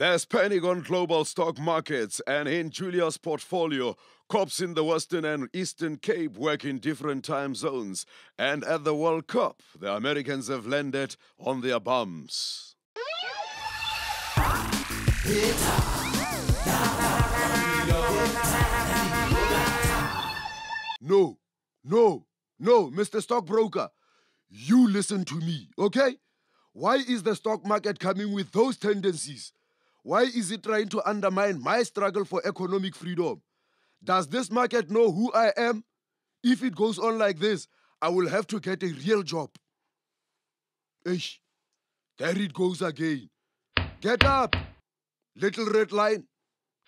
There's panic on global stock markets, and in Julius' portfolio, cops in the Western and Eastern Cape work in different time zones. And at the World Cup, the Americans have landed on their bums. No, Mr. Stockbroker. You listen to me, okay? Why is the stock market coming with those tendencies? Why is it trying to undermine my struggle for economic freedom? Does this market know who I am? If it goes on like this, I will have to get a real job. Eish, there it goes again. Get up, little red line.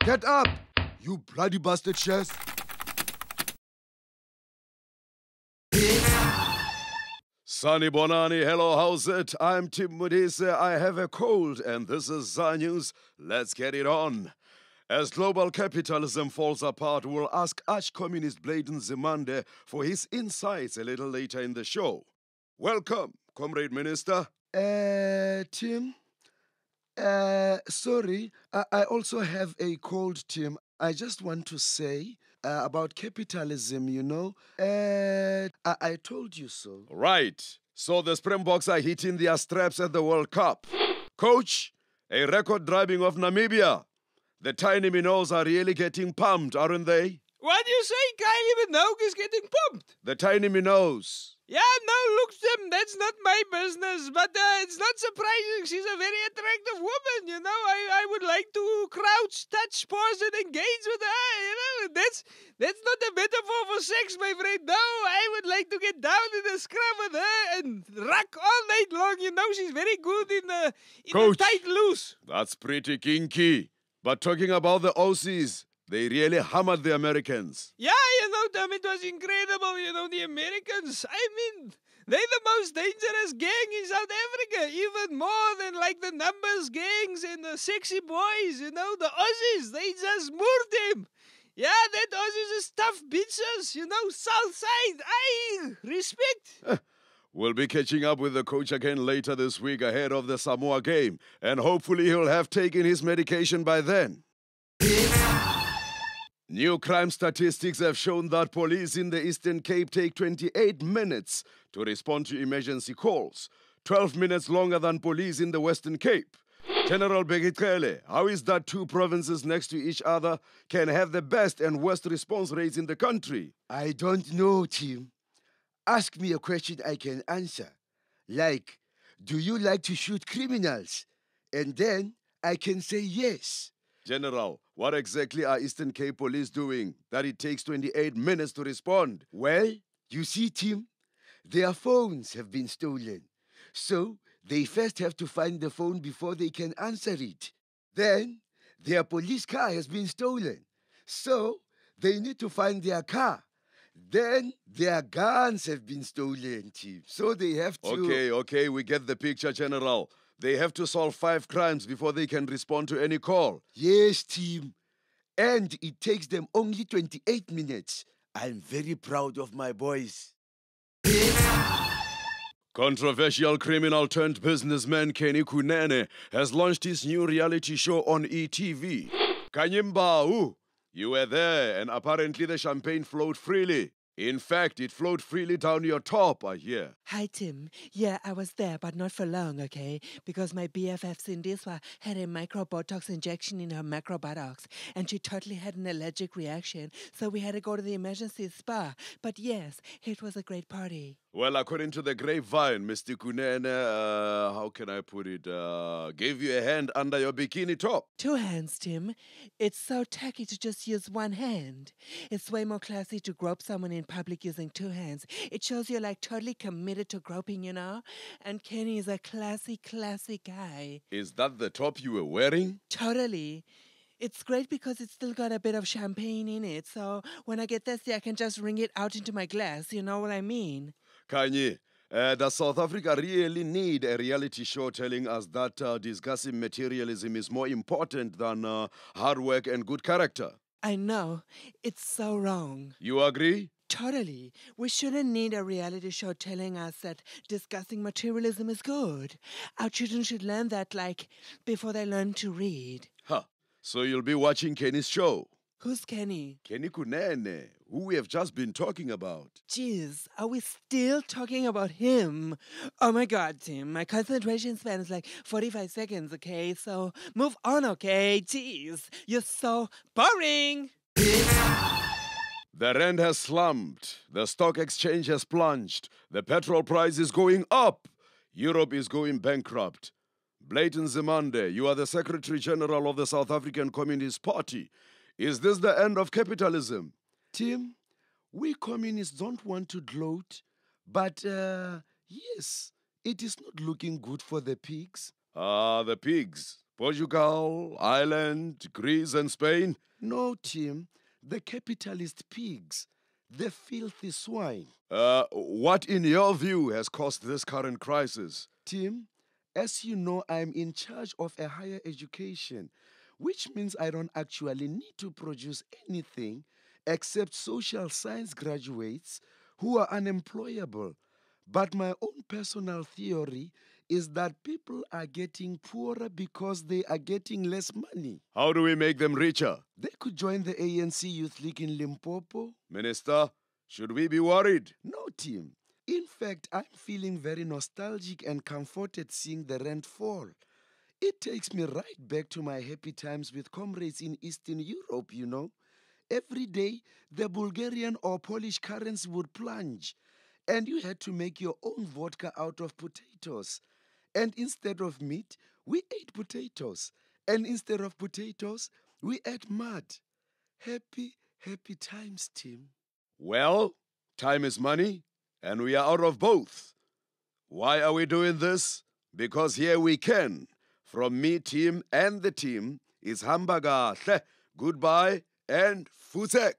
Get up, you bloody bastard shares. Sunny Bonani, hello, how's it? I'm Tim Mudise. I have a cold, and this is ZA News. Let's get it on. As global capitalism falls apart, we'll ask arch-communist Bladen Zimande for his insights a little later in the show. Welcome, Comrade Minister. Tim? Sorry, I also have a cold, Tim. I just want to say about capitalism, you know. I told you so. Right. So the Springboks are hitting their straps at the World Cup. Coach, a record driving of Namibia. The tiny minnows are really getting pumped, aren't they? What do you say? Kylie Minogue is getting pumped. The tiny minnows. Yeah, no, look, Tim, that's not my business. But it's not surprising. She's a very attractive woman, you know. I would like to crouch, touch, pause, and engage with her, you know. That's not a metaphor for sex, my friend. No, I would like to get down in the scrum with her and rock all night long, you know. She's very good in the tight loose. That's pretty kinky. But talking about the Aussies, they really hammered the Americans. Yeah, you know, Tom, it was incredible, you know, the Americans. I mean, they're the most dangerous gang in South Africa, even more than like the numbers gangs and the sexy boys, you know, the Aussies, they just moved them. Yeah, that Aussies is tough bitches, you know, South Side, respect. We'll be catching up with the coach again later this week ahead of the Samoa game, and hopefully he'll have taken his medication by then. New crime statistics have shown that police in the Eastern Cape take 28 minutes to respond to emergency calls, 12 minutes longer than police in the Western Cape. General Begitele, how is that two provinces next to each other can have the best and worst response rates in the country? I don't know, Tim. Ask me a question I can answer. Like, do you like to shoot criminals? And then I can say yes. General, what exactly are Eastern Cape police doing that it takes 28 minutes to respond? Well, you see, Tim, their phones have been stolen. So they first have to find the phone before they can answer it. Then their police car has been stolen. So they need to find their car. Then their guns have been stolen, Tim. So they have to... Okay, we get the picture, General. They have to solve 5 crimes before they can respond to any call. Yes, Tim. And it takes them only 28 minutes. I'm very proud of my boys. Controversial criminal turned businessman Kenny Kunene has launched his new reality show on ETV. Kanyimba, you were there, and apparently the champagne flowed freely. In fact, it flowed freely down your top, I hear. Hi, Tim. Yeah, I was there, but not for long, okay? Because my BFF Sindiswa had a micro-Botox injection in her macro buttocks, and she totally had an allergic reaction, so we had to go to the emergency spa. But yes, it was a great party. Well, according to the grapevine, Mr. Kunene, how can I put it, gave you a hand under your bikini top. 2 hands, Tim. It's so tacky to just use 1 hand. It's way more classy to grope someone in public using 2 hands. It shows you're like totally committed to groping, you know? And Kenny is a classy guy. Is that the top you were wearing? Totally. It's great because it's still got a bit of champagne in it, so when I get thirsty, I can just wring it out into my glass, you know what I mean? Kanye, does South Africa really need a reality show telling us that discussing materialism is more important than hard work and good character? I know. It's so wrong. You agree? Totally. We shouldn't need a reality show telling us that discussing materialism is good. Our children should learn that, like, before they learn to read. Huh. So you'll be watching Kenny's show. Who's Kenny? Kenny Kunene, who we have just been talking about. Jeez, are we still talking about him? Oh my god, Tim, my concentration span is like 45 seconds, okay? So move on, okay? Jeez, you're so boring! The rand has slumped. The stock exchange has plunged. The petrol price is going up. Europe is going bankrupt. Blayton Zimande, you are the Secretary General of the South African Communist Party. Is this the end of capitalism? Tim, we communists don't want to gloat, but yes, it is not looking good for the pigs. Ah, the pigs. Portugal, Ireland, Greece and Spain. No, Tim, the capitalist pigs, the filthy swine. What in your view has caused this current crisis? Tim, as you know, I'm in charge of a higher education, which means I don't actually need to produce anything except social science graduates who are unemployable. But my own personal theory is that people are getting poorer because they are getting less money. How do we make them richer? They could join the ANC Youth League in Limpopo. Minister, should we be worried? No, Tim. In fact, I'm feeling very nostalgic and comforted seeing the rand fall. It takes me right back to my happy times with comrades in Eastern Europe, you know. Every day, the Bulgarian or Polish currency would plunge, and you had to make your own vodka out of potatoes. And instead of meat, we ate potatoes. And instead of potatoes, we ate mud. Happy, happy times, Tim. Well, time is money, and we are out of both. Why are we doing this? Because here we can. From me, team, and the team is Hamburger. Goodbye and Futek.